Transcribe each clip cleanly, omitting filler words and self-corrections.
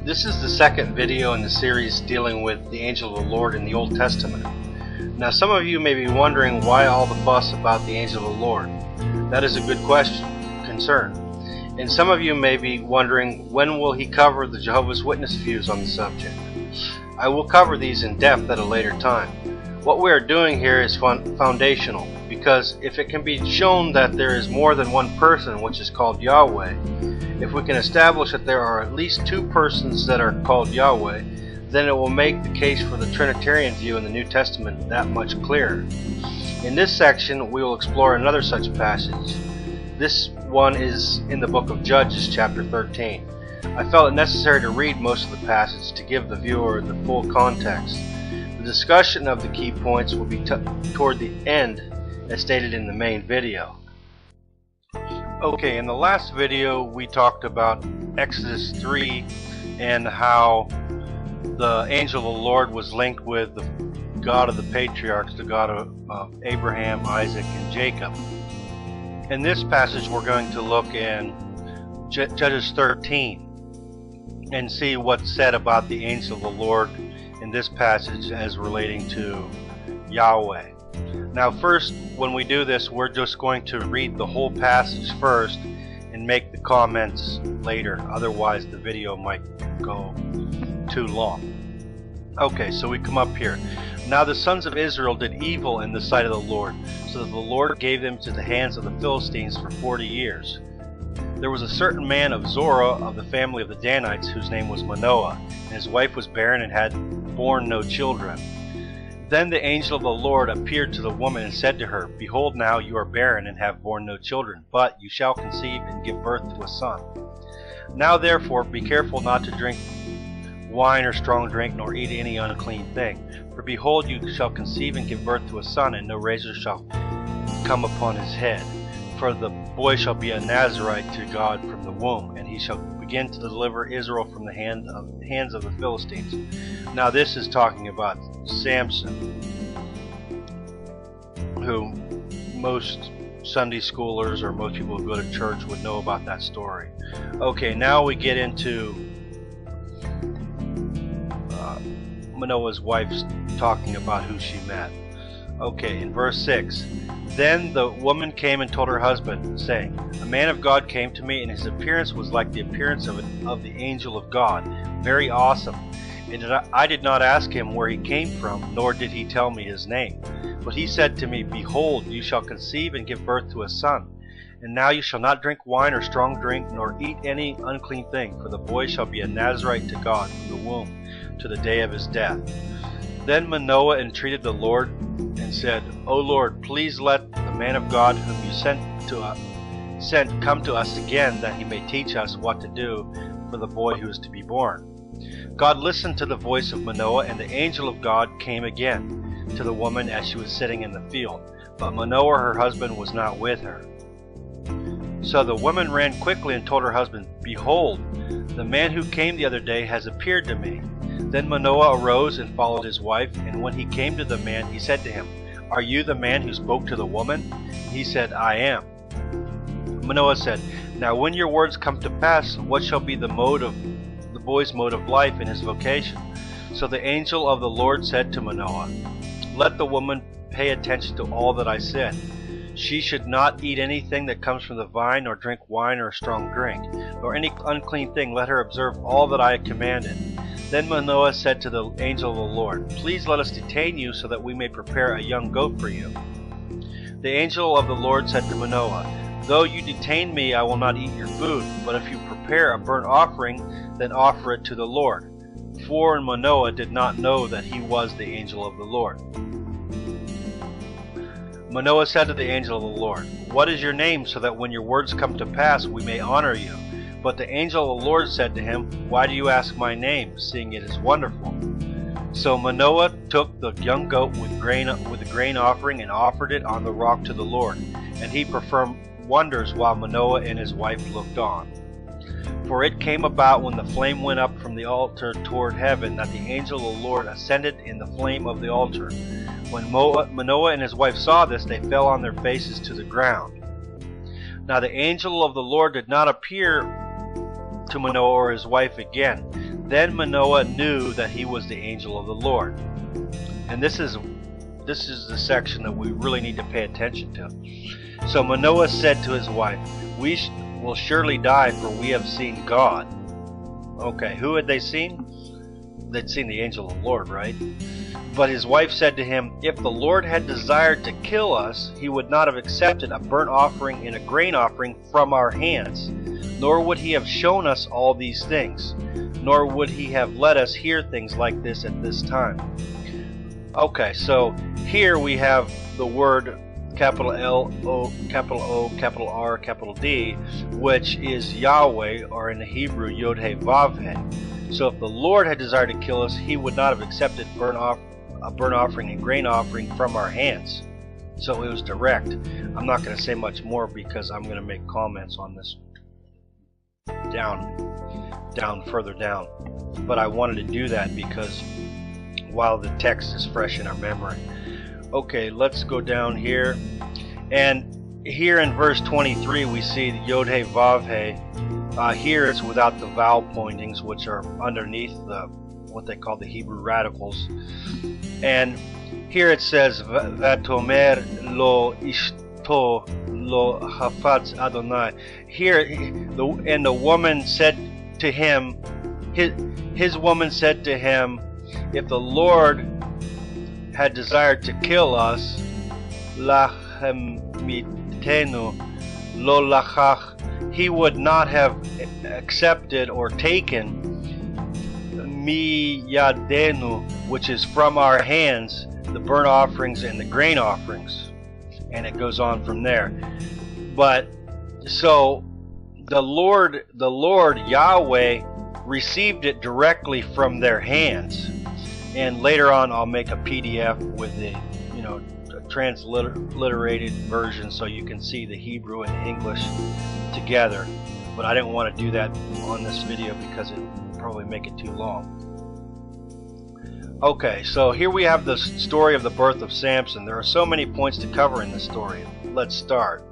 This is the second video in the series dealing with the angel of the Lord in the Old Testament. Now some of you may be wondering why all the fuss about the angel of the Lord. That is a good concern. And some of you may be wondering, when will he cover the Jehovah's Witness views on the subject? I will cover these in depth at a later time. What we are doing here is foundational, because if it can be shown that there is more than one person which is called Yahweh, if we can establish that there are at least two persons that are called Yahweh, then it will make the case for the Trinitarian view in the New Testament that much clearer. In this section we will explore another such passage. This one is in the book of Judges chapter 13. I felt it necessary to read most of the passage to give the viewer the full context. The discussion of the key points will be toward the end as stated in the main video. Okay, in the last video we talked about Exodus 3 and how the angel of the Lord was linked with the God of the patriarchs, the God of Abraham, Isaac, and Jacob. In this passage we're going to look in Judges 13 and see what's said about the angel of the Lord in this passage as relating to Yahweh. Now first, when we do this, we're just going to read the whole passage first and make the comments later, otherwise the video might go too long. Okay, so we come up here. Now the sons of Israel did evil in the sight of the Lord, so that the Lord gave them to the hands of the Philistines for 40 years. There was a certain man of Zorah of the family of the Danites, whose name was Manoah, and his wife was barren and had borne no children. Then the angel of the Lord appeared to the woman and said to her, Behold, now you are barren and have borne no children, but you shall conceive and give birth to a son. Now therefore be careful not to drink wine or strong drink, nor eat any unclean thing. For behold, you shall conceive and give birth to a son, and no razor shall come upon his head. For the boy shall be a Nazarite to God from the womb, and he shall begin to deliver Israel from the hands of the Philistines. Now this is talking about Samson, who most Sunday schoolers or most people who go to church would know about that story. Okay, now we get into Manoah's wife talking about who she met. Okay, in verse 6, Then the woman came and told her husband, saying, A man of God came to me, and his appearance was like the appearance of the angel of God, very awesome. And I did not ask him where he came from, nor did he tell me his name. But he said to me, Behold, you shall conceive and give birth to a son. And now you shall not drink wine or strong drink, nor eat any unclean thing, for the boy shall be a Nazarite to God from the womb to the day of his death. Then Manoah entreated the Lord and said, O Lord, please let the man of God whom you sent come to us again, that he may teach us what to do for the boy who is to be born. God listened to the voice of Manoah, and the angel of God came again to the woman as she was sitting in the field. But Manoah, her husband, was not with her. So the woman ran quickly and told her husband, Behold, the man who came the other day has appeared to me. Then Manoah arose and followed his wife, and when he came to the man, he said to him, Are you the man who spoke to the woman? He said, I am. Manoah said, Now when your words come to pass, what shall be the boy's mode of life and his vocation? So the angel of the Lord said to Manoah, Let the woman pay attention to all that I said. She should not eat anything that comes from the vine, nor drink wine or strong drink, nor any unclean thing. Let her observe all that I commanded. Then Manoah said to the angel of the Lord, Please let us detain you, so that we may prepare a young goat for you. The angel of the Lord said to Manoah, Though you detain me, I will not eat your food, but if you prepare a burnt offering, then offer it to the Lord. For Manoah did not know that he was the angel of the Lord. Manoah said to the angel of the Lord, What is your name, so that when your words come to pass, we may honor you? But the angel of the Lord said to him, Why do you ask my name, seeing it is wonderful? So Manoah took the young goat with the grain offering and offered it on the rock to the Lord. And he performed wonders while Manoah and his wife looked on. For it came about when the flame went up from the altar toward heaven, that the angel of the Lord ascended in the flame of the altar. When Manoah and his wife saw this, they fell on their faces to the ground. Now the angel of the Lord did not appear to Manoah or his wife again. Then Manoah knew that he was the angel of the Lord. And this is the section that we really need to pay attention to. So Manoah said to his wife, "We will surely die, for we have seen God." Okay, who had they seen? They'd seen the angel of the Lord, right? But his wife said to him, "If the Lord had desired to kill us, he would not have accepted a burnt offering and a grain offering from our hands, nor would he have shown us all these things, nor would he have let us hear things like this at this time." Okay, so here we have the word capital L, O, capital R, capital D, which is Yahweh, or in the Hebrew, Yod-Heh-Vav-Heh. So if the Lord had desired to kill us, he would not have accepted a burnt offering and grain offering from our hands. So it was direct. I'm not going to say much more because I'm going to make comments on this further down. But I wanted to do that because while the text is fresh in our memory. Okay, let's go down here. And here in verse 23 we see the Yod-Heh-Vav-Heh. Here it's without the vowel pointings, which are underneath what they call the Hebrew radicals. And here it says, "Vatomer lo ishto lo hafatz Adonai." Here, the woman said to him, his woman said to him, "If the Lord had desired to kill us, lachemitenu lo lachach," he would not have accepted or taken mi yadenu, which is from our hands, the burnt offerings and the grain offerings. And it goes on from there. But so the Lord Yahweh received it directly from their hands. And later on I'll make a PDF with the transliterated version so you can see the Hebrew and the English together. But I didn't want to do that on this video because it would probably make it too long. Okay, so here we have the story of the birth of Samson. There are so many points to cover in this story. Let's start.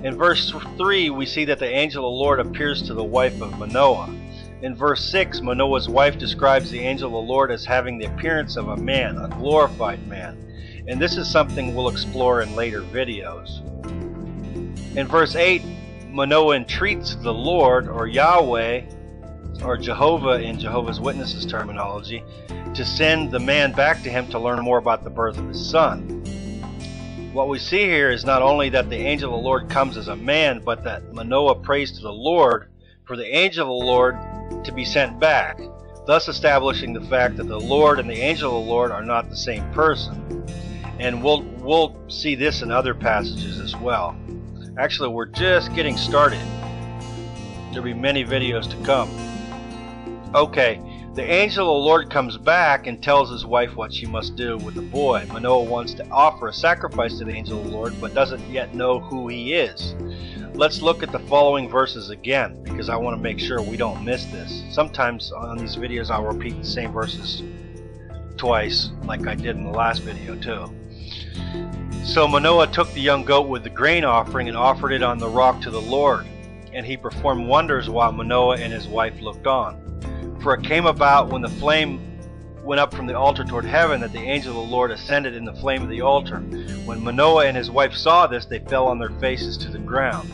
In verse 3 we see that the angel of the Lord appears to the wife of Manoah. In verse 6, Manoah's wife describes the angel of the Lord as having the appearance of a man, a glorified man. And this is something we'll explore in later videos. In verse 8, Manoah entreats the Lord, or Yahweh, or Jehovah in Jehovah's Witnesses terminology, to send the man back to him to learn more about the birth of his son. What we see here is not only that the angel of the Lord comes as a man, but that Manoah prays to the Lord for the angel of the Lord to be sent back, thus establishing the fact that the Lord and the angel of the Lord are not the same person. And we'll see this in other passages as well. Actually, we're just getting started. There'll be many videos to come. Okay, the angel of the Lord comes back and tells his wife what she must do with the boy. Manoah wants to offer a sacrifice to the angel of the Lord, but doesn't yet know who he is. Let's look at the following verses again, because I want to make sure we don't miss this. Sometimes on these videos I'll repeat the same verses twice, like I did in the last video too. So Manoah took the young goat with the grain offering and offered it on the rock to the Lord. And he performed wonders while Manoah and his wife looked on. For it came about when the flame went up from the altar toward heaven that the angel of the Lord ascended in the flame of the altar. When Manoah and his wife saw this, they fell on their faces to the ground.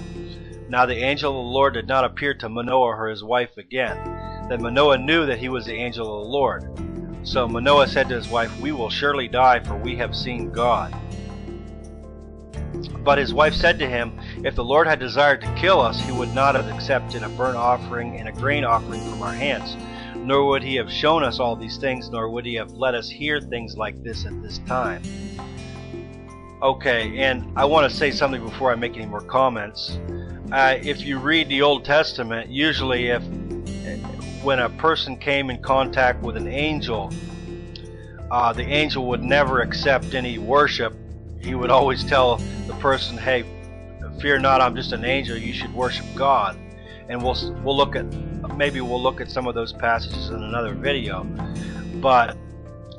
Now the angel of the Lord did not appear to Manoah or his wife again. Then Manoah knew that he was the angel of the Lord. So Manoah said to his wife, "We will surely die, for we have seen God." But his wife said to him, "If the Lord had desired to kill us, he would not have accepted a burnt offering and a grain offering from our hands, nor would he have shown us all these things, nor would he have let us hear things like this at this time." Okay, and I want to say something before I make any more comments. If you read the Old Testament, usually when a person came in contact with an angel, the angel would never accept any worship. He would always tell the person, "Hey, fear not, I'm just an angel. You should worship God." And we'll look at some of those passages in another video. But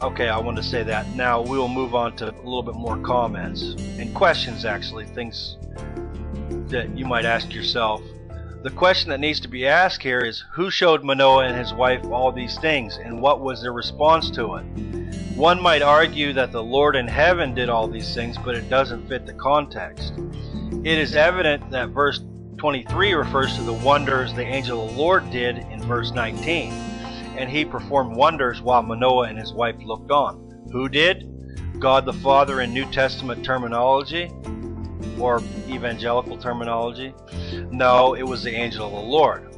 okay, I want to say that. Now we will move on to a little bit more comments and questions, actually, things that you might ask yourself The question that needs to be asked here is, who showed Manoah and his wife all these things, and what was their response to it? One might argue that the Lord in heaven did all these things, but it doesn't fit the context. It is evident that verse 23 refers to the wonders the angel of the Lord did in verse 19, and he performed wonders while Manoah and his wife looked on. Who did? God the Father in New Testament terminology, or evangelical terminology? No, it was the angel of the Lord.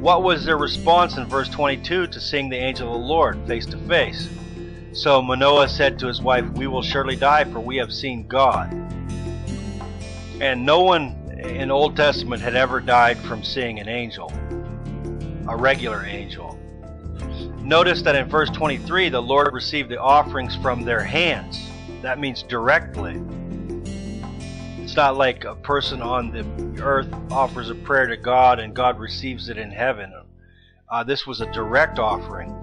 What was their response in verse 22 to seeing the angel of the Lord face to face? So Manoah said to his wife, "We will surely die, for we have seen God." And no one in the Old Testament had ever died from seeing an angel, a regular angel. Notice that in verse 23 the Lord received the offerings from their hands. That means directly. It's not like a person on the earth offers a prayer to God and God receives it in heaven. This was a direct offering.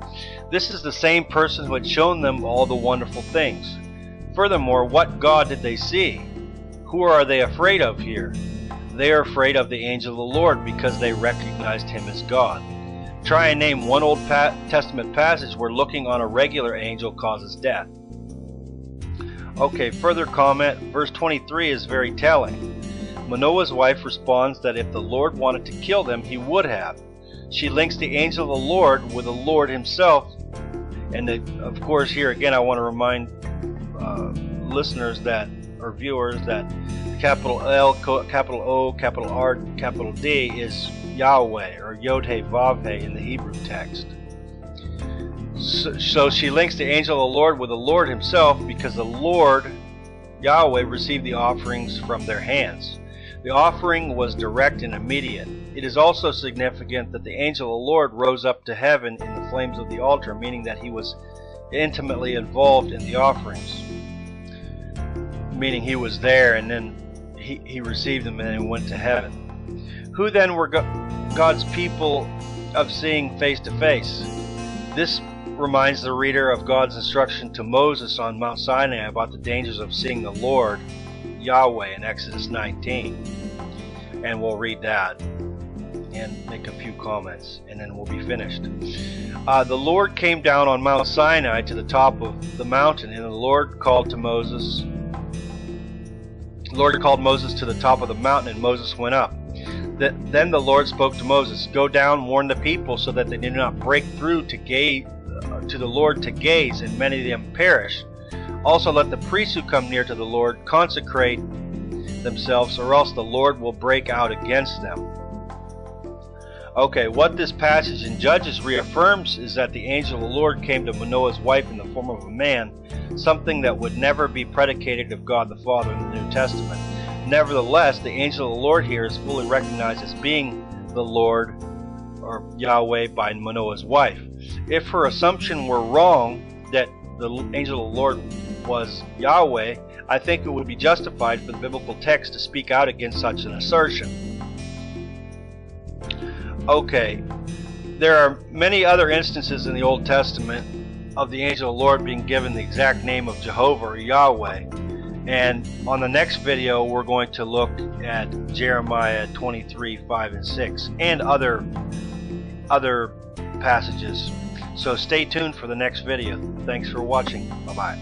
This is the same person who had shown them all the wonderful things. Furthermore, what God did they see? Who are they afraid of here? They are afraid of the angel of the Lord because they recognized him as God. Try and name one Old Testament passage where looking on a regular angel causes death. Okay, further comment, verse 23 is very telling. Manoah's wife responds that if the Lord wanted to kill them, he would have. She links the angel of the Lord with the Lord himself. And of course, here again, I want to remind listeners that, or viewers, that capital L, capital O, capital R, capital D is Yahweh, or Yod-He-Vav-He in the Hebrew text. So she links the angel of the Lord with the Lord himself because the Lord, Yahweh, received the offerings from their hands. The offering was direct and immediate. It is also significant that the angel of the Lord rose up to heaven in the flames of the altar, meaning that he was intimately involved in the offerings. Meaning he was there and then he received them and then went to heaven. Who then were God's people of seeing face to face? This reminds the reader of God's instruction to Moses on Mount Sinai about the dangers of seeing the Lord, Yahweh, in Exodus 19. And we'll read that and make a few comments, and then we'll be finished. The Lord came down on Mount Sinai to the top of the mountain, and the Lord called Moses to the top of the mountain, and Moses went up. Then the Lord spoke to Moses, "Go down, warn the people, so that they do not break through to the Lord to gaze, and many of them perish. Also let the priests who come near to the Lord consecrate themselves, or else the Lord will break out against them." Okay, what this passage in Judges reaffirms is that the angel of the Lord came to Manoah's wife in the form of a man, something that would never be predicated of God the Father in the New Testament. Nevertheless, the angel of the Lord here is fully recognized as being the Lord, or Yahweh, by Manoah's wife. If her assumption were wrong, that the angel of the Lord was Yahweh, I think it would be justified for the biblical text to speak out against such an assertion. Okay, there are many other instances in the Old Testament of the angel of the Lord being given the exact name of Jehovah or Yahweh. And on the next video, we're going to look at Jeremiah 23:5 and 6 and other passages. So stay tuned for the next video. Thanks for watching. Bye-bye.